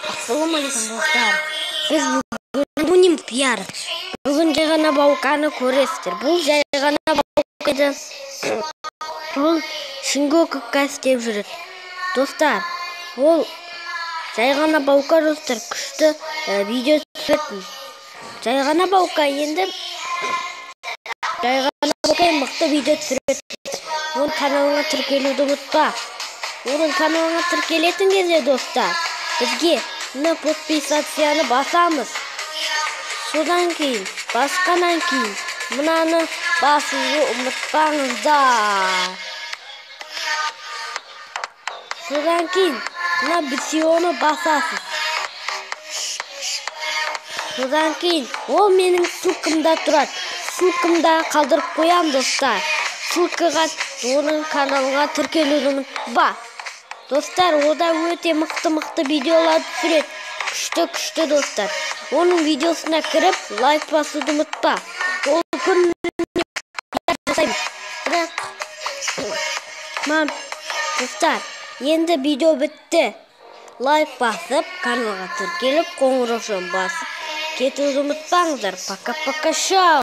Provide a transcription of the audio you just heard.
Ассалаумалейкум достар. Біз бүгін пиар. Бүгін жай ғана Бауканы көресіздер. Бұл жай ғана Баукайды. Ол Шингокука істеп жүреді. Достар, ол жай ғана Баука достар күшті видео түсіретін. Жай ғана Баука енді жай ғана Баука мықты видео түсіреді. Оның каналына тіркелуді ұмытпа. Оның каналына тіркелетін кезде достар, бізге мына подписацияны басамыз. Содан кейін, басқаннан кейін, мынаны басуды ұмытпаңыздар. Содан кейін, мына видеоны басасыз. Содан кейін, ол менің ссылкамда тұрады. Ссылкамда қалдырып қоям достар. Ссылкаға оның каналға тіркелуді ұмытпа. Достар, ода өте мықты видеолар түсіреді. Күшті достар. Оның видеосына кіріп, лайк басуды ұмытпа. Ол күніне жасаймыз. Бірақ, достар, енді видео бітті. Лайк басып, каналға тіркеліп, қоңыраушыны басып кетуді ұмытпаңыздар. Пока-пока, шоу!